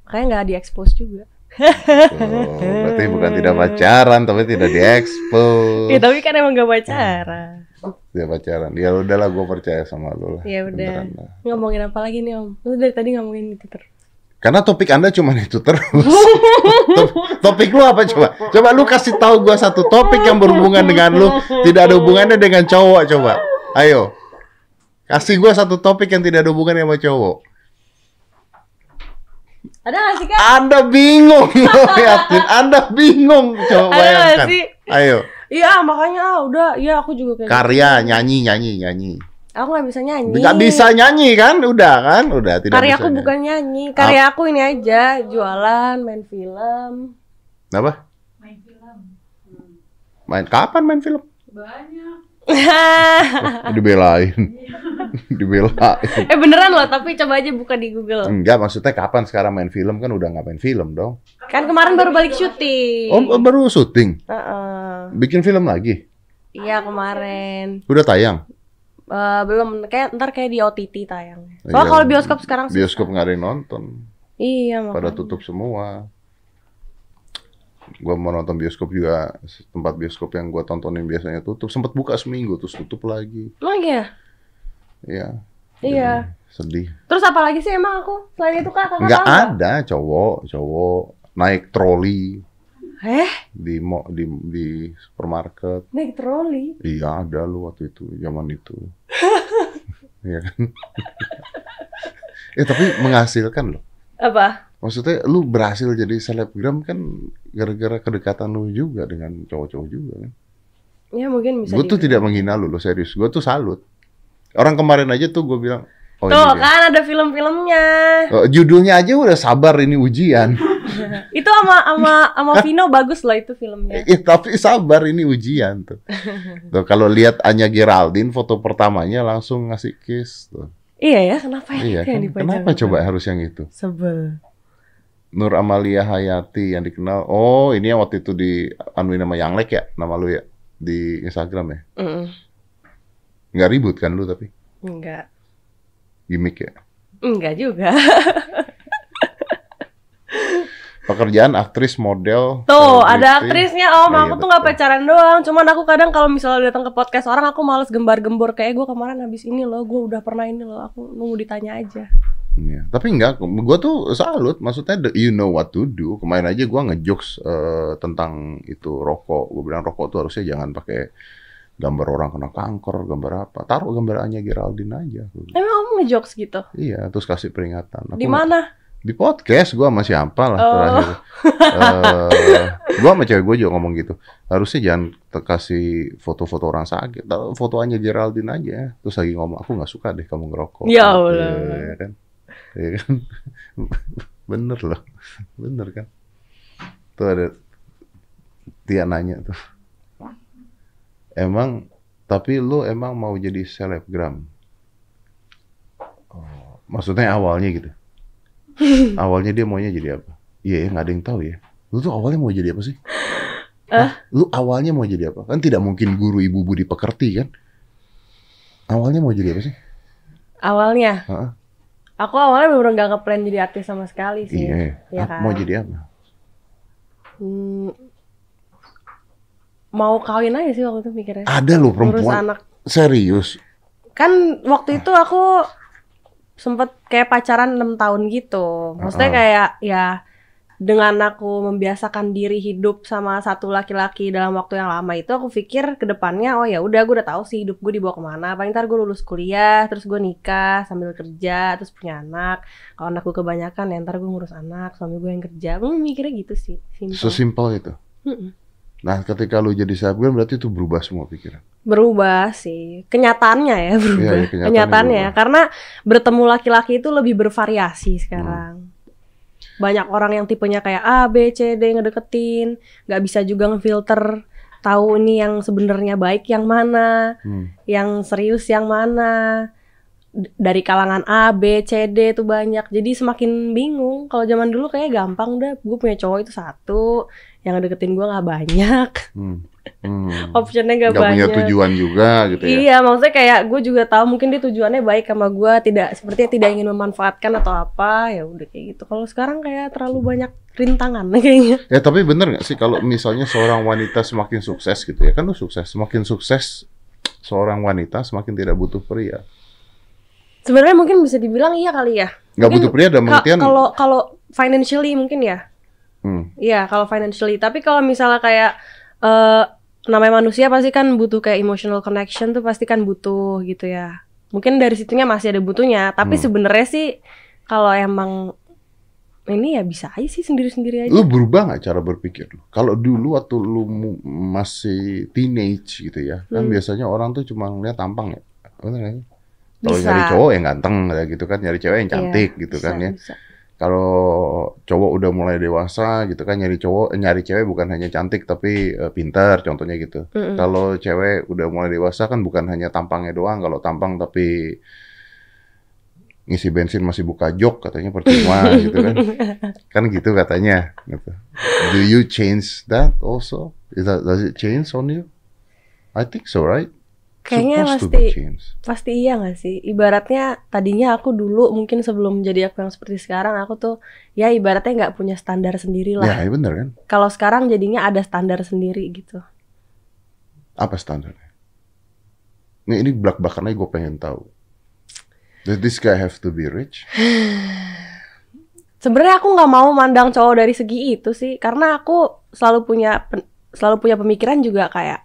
Makanya nggak di-expose juga. Oh, berarti bukan tidak pacaran, tapi tidak diekspos. Ya tapi kan emang gak pacaran. Dia pacaran. Ya udahlah, gue percaya sama lu lah. Ya udah. Ngomongin apa lagi nih Om? Lu dari tadi ngomongin itu terus. Karena topik Anda cuma itu terus. Topik lu apa coba? Coba lu kasih tahu gue satu topik yang berhubungan dengan lu, tidak ada hubungannya dengan cowok, coba. Ayo. Kasih gue satu topik yang tidak ada hubungannya sama cowok. Ada gak sih Kak? Anda bingung, yakin? Anda bingung, coba bayangkan. Ayo. Iya makanya udah, iya aku juga kayak karya gitu. nyanyi. Aku nggak bisa nyanyi. Nggak bisa nyanyi kan? Udah tidak. Karya bisa aku bukan nyanyi. Karya aku ini aja, jualan, main film. Apa? Main film. Kapan main film? Banyak. Dibelain. Beneran loh, tapi coba aja buka di Google. Enggak, maksudnya kapan sekarang main film? Kan udah nggak main film dong. Kan kemarin baru balik syuting. Oh, baru syuting? Bikin film lagi? Iya, kemarin. Udah tayang? Belum, ntar kayak di OTT tayang. Soalnya kalau bioskop sekarang bioskop nggak ada yang nonton. Iya, makanya. Pada tutup semua. Gua mau nonton bioskop juga, tempat bioskop yang gua tontonin biasanya tutup. Sempat buka seminggu terus tutup lagi. Iya. Iya. Iya. Sedih. Terus apa lagi sih emang aku? Selain itu Kak, nggak ada cowok naik troli. Di supermarket. Naik troli? Iya, ada lu waktu itu, zaman itu. Iya kan? Tapi menghasilkan loh. Apa? Maksudnya lu berhasil jadi selebgram kan gara-gara kedekatan lu juga dengan cowok-cowok juga kan? Ya mungkin bisa. Gue tuh tidak menghina lu serius. Gue tuh salut. Orang kemarin aja tuh gue bilang, oh tuh kan ada film-filmnya. Judulnya aja udah sabar ini ujian. Itu sama Vino bagus loh itu filmnya. Tapi sabar ini ujian tuh. Tuh kalau lihat Anya Geraldine foto pertamanya langsung ngasih kiss tuh. Iya ya, kenapa ya? Iya, kenapa coba harus yang itu? Sebel. Nur Amalia Hayati yang dikenal. Oh, ini yang waktu itu di anuin nama Yanglek ya, nama lu ya di Instagram ya. Nggak ribut kan lu tapi? Enggak. Gimik ya? Enggak juga. Pekerjaan aktris model. Tuh, ada aktrisnya Om. Aku tuh nggak pacaran doang. Cuman aku kadang kalau misalnya datang ke podcast orang, aku males gembar-gembor kayak gue kemarin habis ini loh. Gue udah pernah ini loh. Aku nunggu ditanya aja. Iya. Tapi enggak, gue tuh salut. Maksudnya you know what to do. Kemarin aja gue ngejokes tentang itu rokok. Gue bilang rokok tuh harusnya jangan pakai gambar orang kena kanker, gambar apa. Taruh gambar Anya Geraldine aja. Emang kamu ngejokes gitu? Iya, terus kasih peringatan. Di mana? Di podcast gue sama siapa lah terakhir. Gue sama cewek gue juga ngomong gitu. Harusnya jangan kasih foto-foto orang sakit. Foto aja Geraldine aja. Terus lagi ngomong, aku nggak suka deh kamu ngerokok. Ya Allah. Ya kan? Ya kan? Bener loh. Bener kan? Tuh ada Tia nanya tuh. Emang, tapi lu emang mau jadi selebgram? Oh, maksudnya awalnya gitu? Awalnya dia maunya jadi apa? Iya, nggak ada yang tahu ya. Lu tuh awalnya mau jadi apa sih? Lu awalnya mau jadi apa? Kan tidak mungkin guru ibu budi pekerti kan? Awalnya mau jadi apa sih? Awalnya? Aku awalnya bener-bener gak ke-plan jadi artis sama sekali sih. Iya. Ya kan? Mau jadi apa? Mau kawin aja sih waktu itu mikirnya. Ada loh perempuan. Ngurus anak. Serius? Kan waktu itu aku sempet kayak pacaran 6 tahun gitu. Maksudnya kayak ya dengan aku membiasakan diri hidup sama satu laki-laki dalam waktu yang lama itu, aku pikir ke depannya oh ya udah gue udah tahu sih hidup gue dibawa kemana. Paling ntar gue lulus kuliah, terus gue nikah sambil kerja, terus punya anak. Kalau anak gue kebanyakan ya ntar gue ngurus anak, suami gue yang kerja. Mikirnya gitu sih. Sesimpel itu. Nah, ketika lu jadi selebgram berarti itu berubah semua pikiran. Berubah sih, kenyataannya ya berubah. Iya, kenyataannya berubah. Karena bertemu laki-laki itu lebih bervariasi sekarang. Banyak orang yang tipenya kayak A, B, C, D ngedeketin, nggak bisa juga ngefilter tahu ini yang sebenarnya baik yang mana, yang serius yang mana. Dari kalangan A, B, C, D itu banyak. Jadi semakin bingung. Kalau zaman dulu kayak gampang udah, gue punya cowok itu satu, yang ngedeketin gue nggak banyak. Optionnya nggak banyak. Punya tujuan juga gitu ya. Iya, maksudnya kayak gue juga tahu mungkin dia tujuannya baik sama gue, sepertinya tidak ingin memanfaatkan atau apa, ya udah kayak gitu. Kalau sekarang kayak terlalu banyak rintangan kayaknya. Ya tapi bener nggak sih kalau misalnya seorang wanita semakin sukses gitu ya, kan lu sukses, semakin sukses seorang wanita semakin tidak butuh pria. Sebenarnya mungkin bisa dibilang iya kali ya. Nggak butuh pria dalam pengertian. Kalau financially mungkin ya. Iya, kalau financially. Tapi kalau misalnya kayak namanya manusia pasti kan butuh kayak emotional connection tuh pasti kan butuh gitu ya. Mungkin dari situnya masih ada butuhnya. Tapi sebenarnya sih kalau emang ini ya bisa aja sih sendiri-sendiri aja. Lu berubah nggak cara berpikir lu? Kalau dulu waktu lu masih teenage gitu ya, kan biasanya orang tuh cuma ngeliat tampang ya. Bener nggak sih? Kalau nyari cowok yang ganteng gitu kan, nyari cewek yang cantik gitu kan ya. Kalau cowok udah mulai dewasa gitu kan, nyari cewek bukan hanya cantik tapi pintar contohnya gitu. Kalau cewek udah mulai dewasa kan bukan hanya tampangnya doang, kalau tampang tapi ngisi bensin masih buka jok katanya percuma gitu kan. Kan gitu katanya gitu. Do you change that also? Does it change on you? I think so, right? Kayaknya pasti iya gak sih? Ibaratnya tadinya aku dulu mungkin sebelum jadi aku yang seperti sekarang, aku tuh ya ibaratnya gak punya standar sendiri lah. Ya bener kan? Kalau sekarang jadinya ada standar sendiri gitu. Apa standarnya? Ini belak-belakan aja gue pengen tahu. Does this guy have to be rich? Sebenarnya aku gak mau mandang cowok dari segi itu sih, karena aku selalu punya pemikiran juga kayak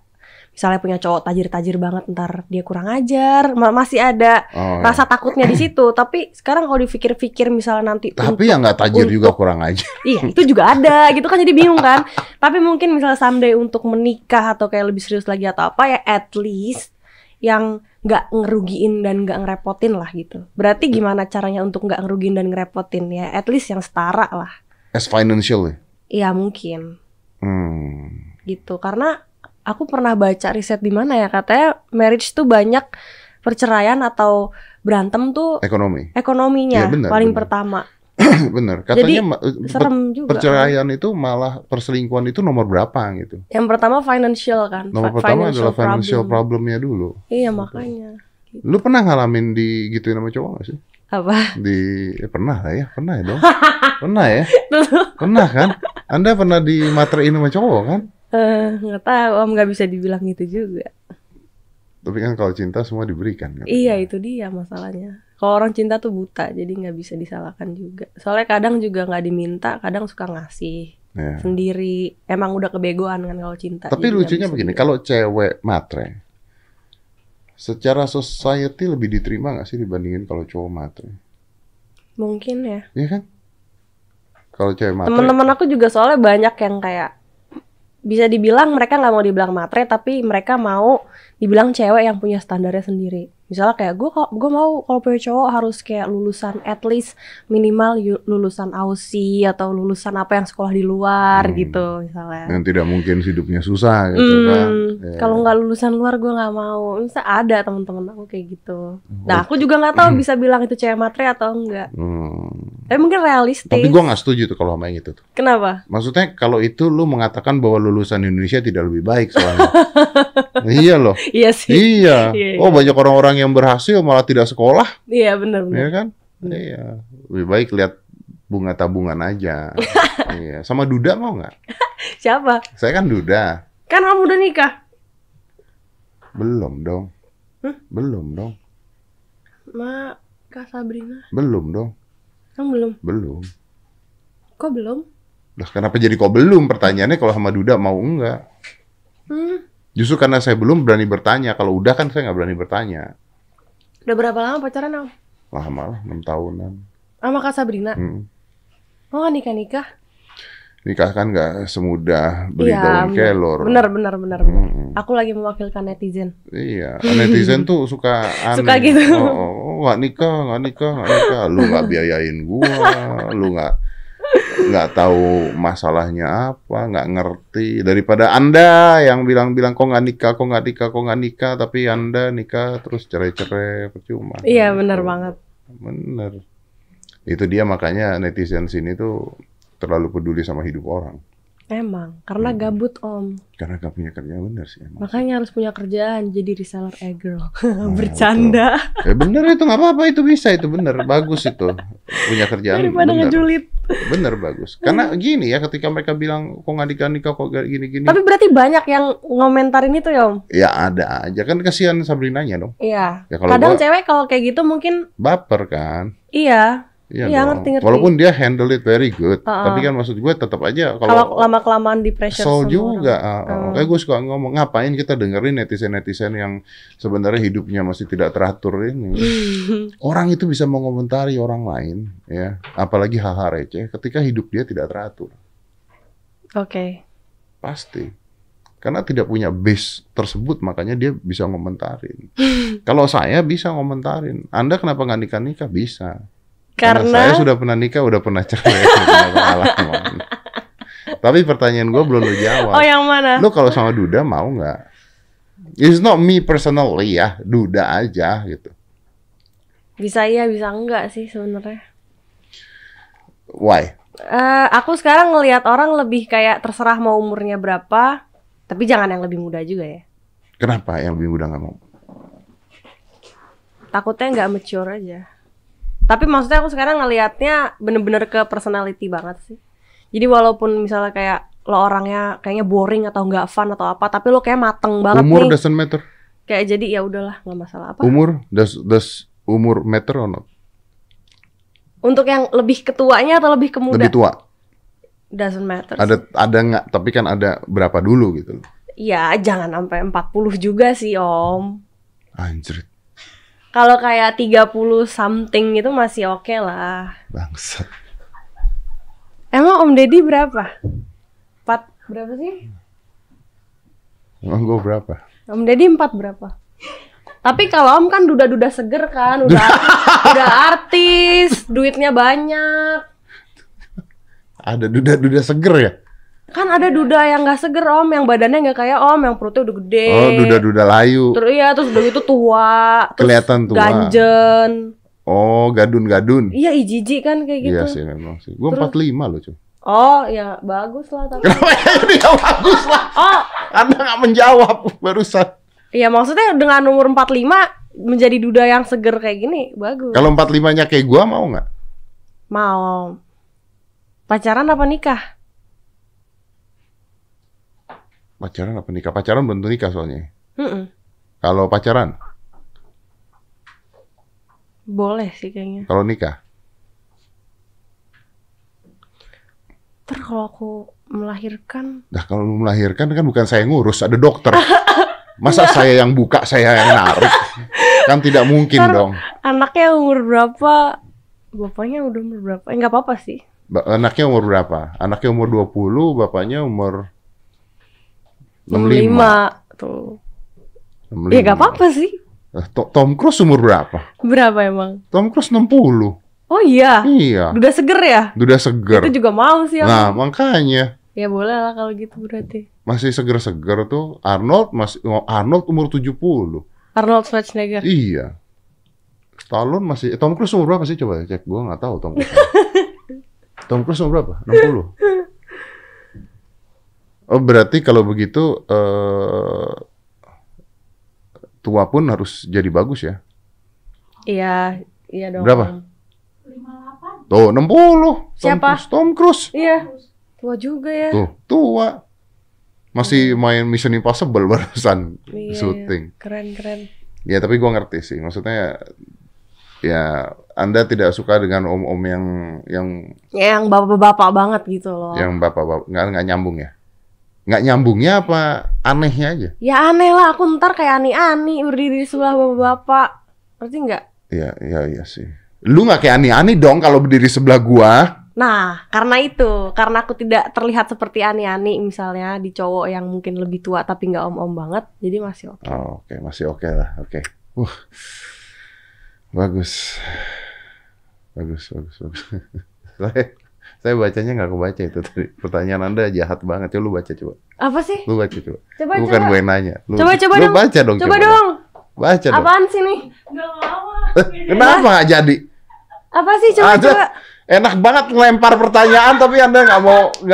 misalnya punya cowok tajir-tajir banget, ntar dia kurang ajar, masih ada rasa takutnya di situ. Tapi sekarang kalau dipikir-pikir misalnya nanti tapi yang nggak tajir juga kurang ajar. Iya, itu juga ada gitu kan, jadi bingung kan. Tapi mungkin misalnya someday untuk menikah atau kayak lebih serius lagi atau apa ya, at least yang nggak ngerugiin dan nggak ngerepotin lah gitu. Berarti gimana caranya untuk nggak ngerugiin dan ngerepotin ya? At least yang setara lah. As financial ya? Iya mungkin. Gitu, karena aku pernah baca riset di mana ya, katanya marriage tuh banyak perceraian atau berantem tuh ekonominya ya, paling pertama. Bener, katanya serem juga. Perceraian itu malah perselingkuhan itu nomor berapa gitu. Yang pertama financial kan. Nomor pertama adalah financial problemnya dulu. Iya makanya. Gitu. Lu pernah ngalamin digituin sama cowok gak sih? Apa? Pernah lah ya, pernah ya dong. Pernah ya? Pernah kan? Anda pernah dimaterin sama cowok kan? Nggak tahu, Om, nggak bisa dibilang gitu juga. Tapi kan kalau cinta semua diberikan kan? Iya, itu dia masalahnya. Kalau orang cinta tuh buta, jadi nggak bisa disalahkan juga. Soalnya kadang juga nggak diminta, kadang suka ngasih sendiri. Emang udah kebegoan kan kalau cinta. Tapi lucunya begini, kalau cewek matre, secara society lebih diterima nggak sih dibandingin kalau cowok matre? Mungkin ya. Iya kan? Kalau cewek matre. Teman-teman aku juga soalnya banyak yang kayak bisa dibilang mereka nggak mau dibilang matre, tapi mereka mau dibilang cewek yang punya standarnya sendiri. Misalnya kayak gue mau kalau punya cowok harus kayak lulusan at least minimal lulusan AUSI atau lulusan apa yang sekolah di luar gitu misalnya. Yang tidak mungkin hidupnya susah gitu kan. Kalau nggak lulusan luar gue nggak mau. Misalnya ada teman-teman aku kayak gitu. Nah aku juga nggak tahu bisa bilang itu cewek matre atau enggak. Tapi mungkin realistis. Tapi gue nggak setuju tuh kalau sama yang itu tuh. Kenapa? Maksudnya kalau itu lu mengatakan bahwa lulusan Indonesia tidak lebih baik soalnya. Iya loh. Iya sih. Iya. Oh banyak orang-orang yang berhasil malah tidak sekolah. Iya benar-benar. Iya kan? Iya. Lebih baik lihat bunga tabungan aja. Iya. Sama Duda mau nggak? Siapa? Saya kan Duda. Kan kamu udah nikah? Belum dong. Belum dong. Kak Sabrina? Belum dong. Kamu belum? Belum. Kok belum? Lah kenapa jadi kok belum? Pertanyaannya kalau sama Duda mau enggak? Justru karena saya belum berani bertanya. Kalau udah kan saya nggak berani bertanya. Udah berapa lama pacaran, Om? Lama lah, 6 tahunan. Sama Kak Sabrina? Oh, nikah-nikah? Nikah kan nggak semudah beli daun kelor. Benar. Aku lagi mewakilkan netizen. Iya, netizen tuh suka aneh. Suka gitu. Oh, nggak nikah. Lu nggak biayain gua, lu nggak tahu masalahnya apa, nggak ngerti. Daripada Anda yang bilang-bilang kok nggak nikah, tapi Anda nikah terus cerai-cerai percuma. Iya, benar banget. Bener. Itu dia makanya netizen sini tuh terlalu peduli sama hidup orang. Emang, karena gabut, Om. Karena gak punya kerja, bener sih emang. Makanya harus punya kerjaan, jadi reseller e-girl. Bercanda. Bener itu, gak apa-apa, itu bisa, itu bener. Bagus itu, punya kerjaan. Daripada ngejulit. Bener, bagus. Karena gini ya, ketika mereka bilang, kok gak nikah, kok gini-gini. Tapi berarti banyak yang ngomentarin itu ya, Om? Ya ada aja, kan kasihan Sabrinanya dong. Iya. Ya, kadang cewek kalau kayak gitu mungkin baper kan. Iya. Iya, ngerti. Walaupun dia handle it very good, tapi kan maksud gue tetap aja kalau lama-kelamaan di pressure juga. Kayak gue suka ngomong, ngapain kita dengerin netizen yang sebenarnya hidupnya masih tidak teratur ini. Orang itu bisa mengomentari orang lain, ya, apalagi hal-hal receh ketika hidup dia tidak teratur. Oke. Pasti. Karena tidak punya base tersebut, makanya dia bisa ngomentarin. Kalau saya bisa ngomentarin, Anda kenapa nggak nikah-nikah? Bisa. Karena saya sudah pernah nikah, udah pernah cerai, punya pengalaman. Tapi pertanyaan gue belum lu jawab. Oh, yang mana? Lu kalau sama Duda mau nggak? It's not me personally ya, Duda aja gitu. Bisa iya, bisa enggak sih sebenarnya. Why? Aku sekarang ngelihat orang lebih kayak terserah mau umurnya berapa, tapi jangan yang lebih muda juga ya. Kenapa yang lebih muda nggak mau? Takutnya nggak mature aja. Tapi maksudnya aku sekarang ngelihatnya bener-bener ke personality banget sih. Jadi walaupun misalnya kayak lo orangnya kayaknya boring atau nggak fun atau apa, tapi lo kayak mateng banget umur nih. Doesn't matter. Kayak jadi ya udahlah, nggak masalah apa. Umur does umur matter or not? Untuk yang lebih ketuanya atau lebih ke muda? Lebih tua. Doesn't matter. Ada nggak? Tapi kan ada berapa dulu gitu. Ya jangan sampai 40 juga sih, Om. Anjir. Kalau kayak 30 something itu masih oke lah. Bangsat. Emang Om Deddy berapa? 4 berapa sih? Emang gue berapa? Om Deddy 4 berapa? Tapi kalau Om kan duda-duda seger kan, udah artis, duitnya banyak. Ada duda-duda seger ya? Kan ada duda yang nggak seger, Om, yang badannya nggak kayak Om, yang perutnya udah gede. Oh, duda-duda layu. Terus iya, terus udah gitu tua, kelihatan tua. Ganjen. Oh, gadun-gadun. Iya, jijik kan kayak gitu. Iya sih memang sih. Gue 45 loh, cuy. Oh, ya bagus lah tapi. Kenapa ya bagus lah? Oh, Anda nggak menjawab barusan. Iya, maksudnya dengan umur 45 menjadi duda yang seger kayak gini, bagus. Kalau 45-nya kayak gua mau nggak? Mau. Pacaran apa nikah? Pacaran apa nikah? Pacaran belum tentu nikah soalnya. Kalau pacaran? Boleh sih kayaknya. Kalau nikah? Kalau aku melahirkan. Nah, kalau melahirkan kan bukan saya ngurus, ada dokter. Masa saya yang buka, saya yang narik? Kan tidak mungkin dong. Anaknya umur berapa? Bapaknya udah umur berapa? Nggak apa-apa sih. Anaknya umur berapa? Anaknya umur 20, bapaknya umur 65 tuh. 65. Ya gak apa-apa sih. Tom Cruise umur berapa? Berapa emang? Tom Cruise 60. Oh iya. Iya. Duda seger ya? Duda seger. Itu juga mau sih aku. Nah, makanya. Ya boleh lah kalau gitu berarti. Masih seger-seger tuh. Arnold umur 70. Arnold Schwarzenegger. Iya. Stallone masih. Tom Cruise umur berapa sih? Coba cek. Gua nggak tahu Tom Cruise. Tom Cruise umur berapa? 60. Oh, berarti kalau begitu tua pun harus jadi bagus ya? Iya, iya dong. Berapa? 58. Tuh, 60. Siapa? Tom Cruise. Iya. Tua juga ya. Tuh, tua. Masih main Mission Impossible barusan syuting. Keren. Ya, tapi gua ngerti sih. Maksudnya ya Anda tidak suka dengan om-om yang bapak-bapak banget gitu loh. Yang bapak-bapak nggak nyambung ya? Nggak nyambungnya apa anehnya aja? Ya aneh lah, aku ntar kayak ani-ani berdiri di sebelah bapak-bapak. Ngerti nggak? Iya sih. Lu nggak kayak ani-ani dong kalau berdiri sebelah gua. Nah, karena aku tidak terlihat seperti ani-ani misalnya di cowok yang mungkin lebih tua tapi nggak om-om banget, jadi masih oke. Oh, oke. Masih oke lah. Oke. Bagus. Saya bacanya nggak kebaca itu tadi. Pertanyaan Anda jahat banget. Coba lu baca coba. Apa sih? Lu baca coba. Bukan coba. Gue nanya. Lu coba lu dong. Baca dong. Coba dong. Baca dong. Apaan sih nih? Nggak mau. Kenapa nggak jadi? Apa sih? Coba. Enak banget ngelempar pertanyaan tapi Anda nggak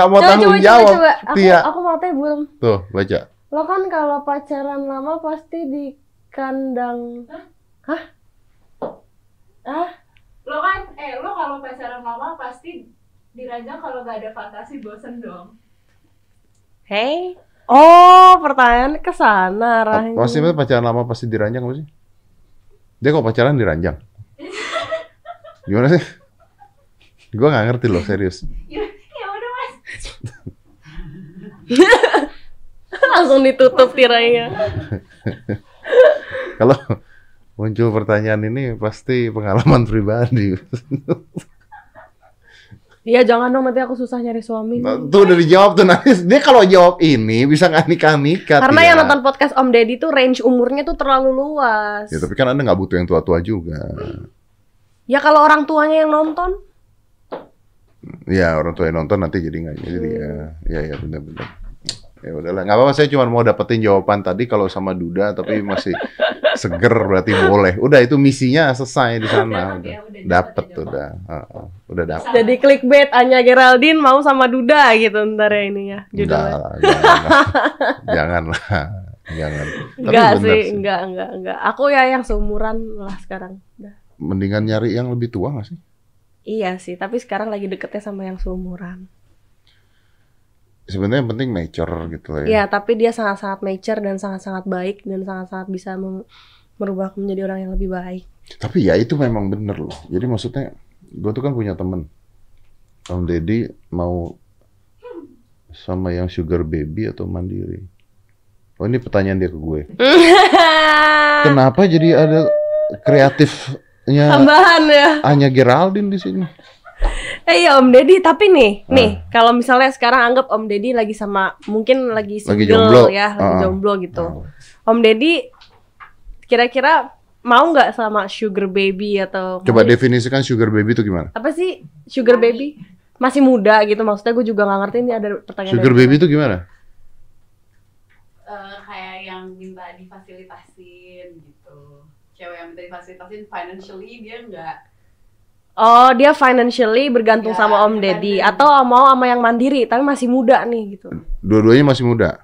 mau tanggung jawab. Coba. Tia. Aku matanya belum. Tuh, baca. Lo kan kalau pacaran lama pasti di kandang. Hah? Lo kalau pacaran lama pasti diranjang, kalau gak ada fantasi bosen dong. Hey. Oh, pertanyaan ke sana arahnya. Pasti pacaran lama pasti diranjang apa sih? Dia kok pacaran diranjang? Gimana sih? Gue nggak ngerti loh, serius. Ya udah mas. Langsung ditutup tirainya. Kalau muncul pertanyaan ini pasti pengalaman pribadi. Iya jangan dong, nanti aku susah nyari suami. Tuh udah dijawab tuh nanti. Dia kalau jawab ini bisa nggak nikah. Karena yang nonton podcast Om Deddy tuh range umurnya tuh terlalu luas. Ya tapi kan Anda nggak butuh yang tua-tua juga. Ya kalau orang tuanya yang nonton. Ya orang tua yang nonton nanti jadi nggak jadi ya benar-benar. Ya udahlah, nggak apa-apa. Saya cuma mau dapetin jawaban tadi kalau sama Duda tapi masih seger berarti boleh. Udah itu misinya selesai di sana. Udah dapet. Jadi clickbait Anya Geraldine mau sama Duda gitu ntar ya ini ya judulnya. Janganlah. Enggak sih, enggak. Aku ya yang seumuran lah sekarang. Udah. Mendingan nyari yang lebih tua nggak sih? Iya sih, tapi sekarang lagi deketnya sama yang seumuran. Sebenarnya yang penting mature gitu ya. Iya, tapi dia sangat-sangat mature dan sangat-sangat baik dan sangat-sangat bisa merubah aku menjadi orang yang lebih baik. Tapi ya itu memang bener loh. Jadi maksudnya, gue tuh kan punya temen. Om Deddy mau sama yang sugar baby atau mandiri? Oh ini pertanyaan dia ke gue. Kenapa jadi ada kreatifnya tambahan ya? Anya Geraldine di sini? Iya Om Deddy, tapi nih kalau misalnya sekarang anggap Om Deddy lagi sama, mungkin lagi single ya, lagi jomblo gitu. Om Deddy kira-kira mau nggak sama sugar baby atau? Coba definisikan sugar baby itu gimana? Apa sih sugar baby? Masih muda gitu, maksudnya gue juga nggak ngerti, ini ada pertanyaan. Sugar baby itu gimana? Kayak yang minta difasilitasin gitu. Cewek yang minta difasilitasin financially dia nggak. Oh, dia financially bergantung sama Om Deddy atau mau sama yang mandiri tapi masih muda nih gitu. Dua-duanya masih muda.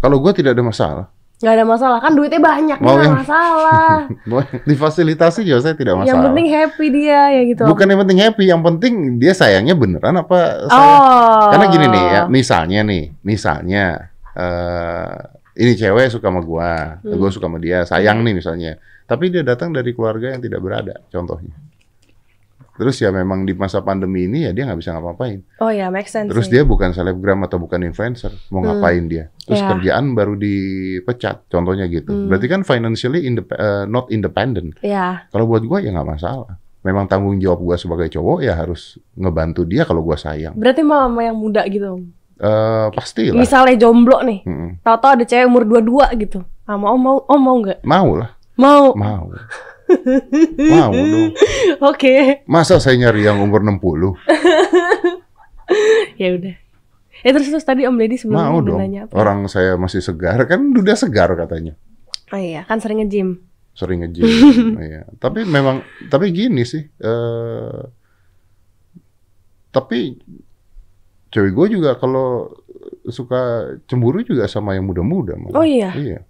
Kalau gue tidak ada masalah. Nggak ada masalah, kan duitnya banyak, nggak masalah. Difasilitasi juga saya tidak masalah. Yang penting happy dia ya gitu. Bukan yang penting happy, yang penting dia sayangnya beneran apa saya. Karena gini nih ya, misalnya ini cewek suka sama gua suka sama dia, sayang nih misalnya. Tapi dia datang dari keluarga yang tidak berada, contohnya. Terus ya memang di masa pandemi ini ya dia nggak bisa ngapa-ngapain. Oh ya, make sense. Terus dia bukan selebgram atau bukan influencer, mau ngapain dia? Terus kerjaan baru dipecat, contohnya gitu. Berarti kan financially not independent. Iya. Kalau buat gua ya nggak masalah. memang tanggung jawab gue sebagai cowok ya harus ngebantu dia kalau gue sayang. Berarti mau sama yang muda gitu. Pastilah. Misalnya jomblo nih, tahu-tahu ada cewek umur 22 gitu. Sama om mau nggak? Mau lah. Mau. Mau dong. Oke. Masa saya nyari yang umur 60? Ya udah. Terus tadi Om Deddy sebelumnya mau dong. nanya apa? Orang saya masih segar, kan udah segar katanya. Oh iya, kan sering nge-gym. Sering nge-gym. Iya. Tapi gini sih. Tapi cewek gue juga kalau suka cemburu juga sama yang muda-muda. Oh iya? Iya.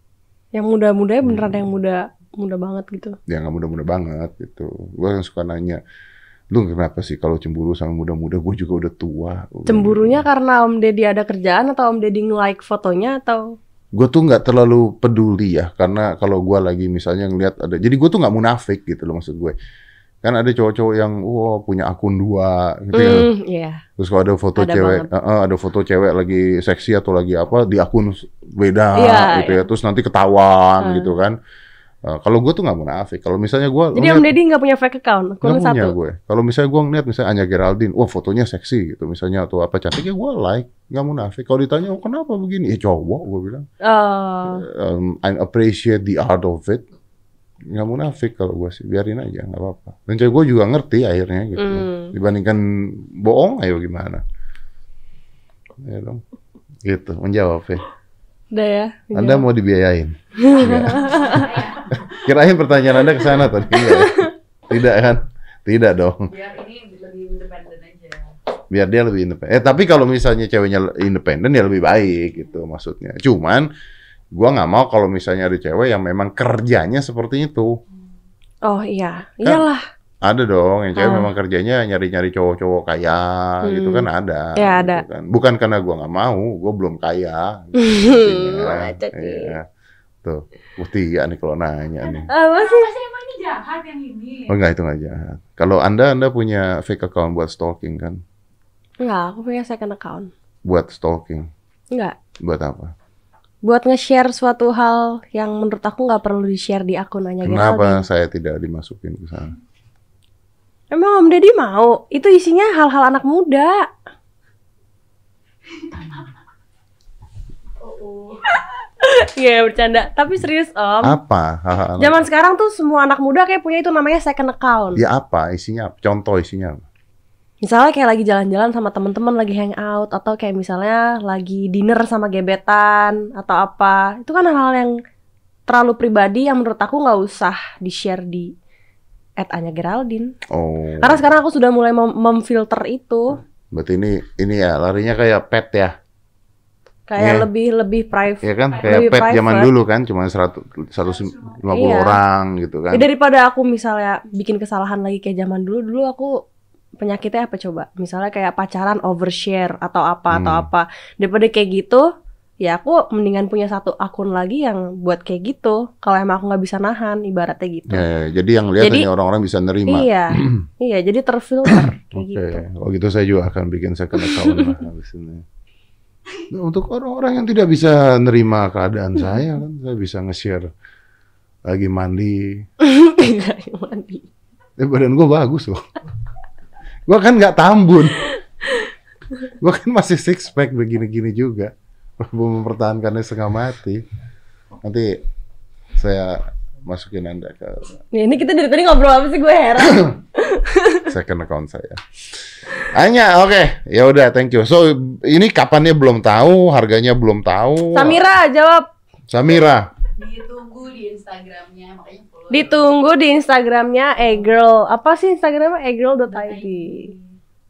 Yang muda-mudanya beneran yang muda banget gitu? Ya nggak muda-muda banget gitu. Gue yang suka nanya, lu kenapa sih kalau cemburu sama muda-muda? Gue juga udah tua. Cemburunya karena Om Deddy ada kerjaan atau Om Deddy nge-like fotonya atau? Gue tuh nggak terlalu peduli ya, karena kalau gue lagi misalnya ngelihat ada, jadi gue tuh nggak munafik gitu loh maksud gue. Kan ada cowok-cowok yang punya akun 2 gitu ya. Iya. Terus kalau ada foto cewek, ada foto cewek lagi seksi atau lagi apa di akun beda gitu ya. Terus nanti ketahuan gitu kan. Kalau gue tuh nggak munafik. Kalau misalnya gue, jadi Om Deddy nggak punya fake account, akun nggak punya satu. gue. Kalau misalnya gue ngeliat misalnya Anya Geraldine, wah fotonya seksi gitu misalnya atau apa cantik ya gue like, nggak munafik. Kalau ditanya kenapa begini, ya cowok gue bilang. I appreciate the art of it. Nggak munafik kalau gue sih, biarin aja nggak apa-apa. Dan cewek gue juga ngerti akhirnya gitu. Dibandingkan bohong, ayo gimana? Ya dong. Gitu, menjawab ya. Udah ya. Anda mau dibiayain? Kirain pertanyaan Anda ke sana tadi. Tidak kan? Tidak dong. Biar ini lebih independen aja. Biar dia lebih independen. Tapi kalau misalnya ceweknya independen ya lebih baik gitu maksudnya. Cuman gua nggak mau kalau misalnya ada cewek yang memang kerjanya seperti itu. Oh iya, iyalah. Ada dong yang cewek memang kerjanya nyari-nyari cowok-cowok kaya gitu kan ada. Ya, gitu ada. Kan. Bukan karena gua nggak mau, gua belum kaya. Iya. Tuh, bukti ya nih kalau nanya nih. Masih emang ini jahat yang ini? Oh enggak, itu nggak jahat. Kalau Anda punya fake account buat stalking kan? Enggak, aku punya second account. Buat stalking? Enggak. Buat apa? Buat nge-share suatu hal yang menurut aku nggak perlu di-share di akun Anya Geraldine. Kenapa saya tidak dimasukin ke sana? Emang Om Deddy mau? Itu isinya hal-hal anak muda. Iya, bercanda. Tapi serius Om. Apa? Zaman sekarang tuh semua anak muda kayak punya itu namanya second account. Ya apa? Isinya? Contoh isinya apa? Misalnya kayak lagi jalan-jalan sama teman-teman lagi hangout, atau kayak misalnya lagi dinner sama gebetan atau apa. Itu kan hal-hal yang terlalu pribadi yang menurut aku nggak usah di-share di @Anya Geraldine. Oh. Karena sekarang aku sudah mulai memfilter itu. Berarti ini ya larinya kayak pet ya? Kayak lebih private. Ya kan kayak pet zaman dulu kan cuma 150 orang gitu kan. Ya, daripada aku misalnya bikin kesalahan lagi kayak zaman dulu aku penyakitnya apa coba? Misalnya kayak pacaran overshare atau apa. Daripada kayak gitu, ya aku mendingan punya satu akun lagi yang buat kayak gitu. Kalau emang aku nggak bisa nahan, ibaratnya gitu. Ya, jadi yang lihat hanya orang-orang bisa nerima. Iya, iya. Jadi terfilter kayak gitu. Kalau gitu saya juga akan bikin second account lah habis ini. Nah, untuk orang-orang yang tidak bisa nerima keadaan saya kan, saya bisa nge-share lagi mandi. Badan gue bagus loh. Gue kan nggak tambun. Gue kan masih six pack begini-gini juga. Mempertahankannya setengah mati. Nanti saya masukin Anda ke... Ini kita dari tadi ngobrol apa sih, gue heran. Second account saya. Hanya oke. Ya udah, thank you. So, ini kapannya belum tahu, harganya belum tahu. Samira jawab. Samira. Ditunggu di Instagramnya, makanya follow. Ditunggu di Instagramnya egirl. Apa sih Instagramnya? egirl.id.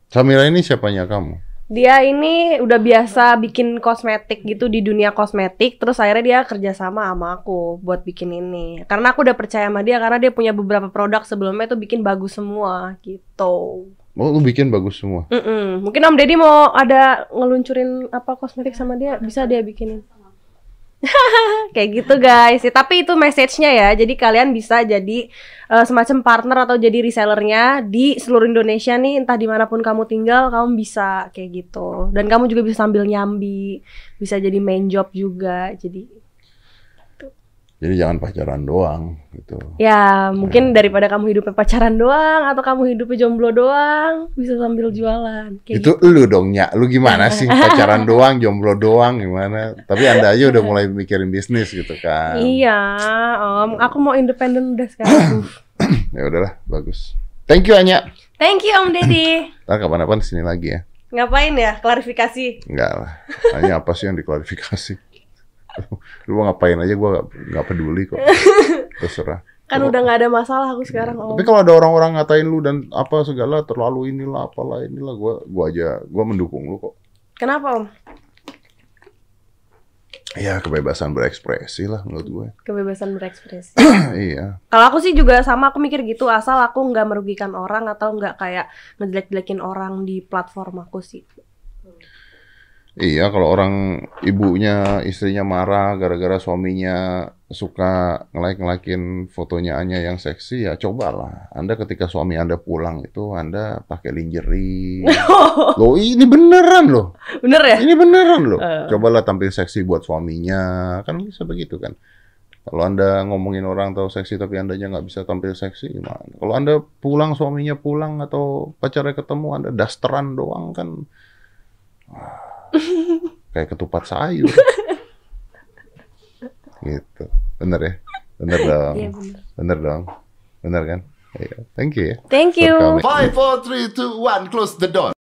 Samira ini siapanya kamu? Dia ini udah biasa bikin kosmetik gitu di dunia kosmetik. Terus akhirnya dia kerjasama sama aku buat bikin ini. Karena aku udah percaya sama dia karena dia punya beberapa produk sebelumnya tuh bikin bagus semua gitu. Oh, lu bikin bagus semua? Mungkin Om Deddy mau ada ngeluncurin apa kosmetik sama dia, bisa dia bikinin. Kayak gitu guys. Ya, tapi itu message-nya ya. Jadi kalian bisa jadi semacam partner atau jadi resellernya di seluruh Indonesia nih. Entah dimanapun kamu tinggal, kamu bisa kayak gitu. Dan kamu juga bisa sambil nyambi, bisa jadi main job juga. Jadi Jadi jangan pacaran doang gitu. Ya, mungkin daripada kamu hidupnya pacaran doang atau kamu hidupnya jomblo doang, bisa sambil jualan. Kayak Itu gitu. lu dong, Nyak. Lu gimana sih? Pacaran doang, jomblo doang gimana? Tapi Anda aja udah mulai mikirin bisnis gitu kan. Iya, Om. Aku mau independen udah sekarang. Ya udahlah, bagus. Thank you, Anya. Thank you, Om Deddy. Ntar kapan-kapan sini lagi ya. Ngapain ya? Klarifikasi. Enggak lah. Hanya apa sih yang diklarifikasi? Lu mau ngapain aja, gua nggak peduli kok. Terserah. Kan udah nggak ada masalah aku sekarang, Om. Tapi kalau ada orang-orang ngatain lu dan apa segala terlalu inilah apalah inilah, gua mendukung lu kok. Kenapa, Om? Ya kebebasan berekspresi lah menurut gue. Kebebasan berekspresi. Iya. Kalau aku sih juga sama, aku mikir gitu, asal aku nggak merugikan orang atau nggak kayak ngejelek-jelekin orang di platform aku sih. Iya, kalau orang ibunya, istrinya marah gara-gara suaminya suka nge-like-ngelakin fotonya Anya yang seksi, ya cobalah. Anda ketika suami Anda pulang itu Anda pakai lingerie. Loh, ini beneran loh. Bener ya? Ini beneran loh. Cobalah tampil seksi buat suaminya. Kan bisa begitu kan. Kalau Anda ngomongin orang tahu seksi tapi Andanya nggak bisa tampil seksi gimana? Kalau Anda pulang, suaminya pulang atau pacarnya ketemu, Anda dasteran doang kan. Kayak ketupat sayur. Gitu. Bener ya? Bener dong. Iya, bener. Bener dong. Bener kan? Iya. Thank you ya. Thank for you. coming. 5, 4, 3, 2, 1, close the door.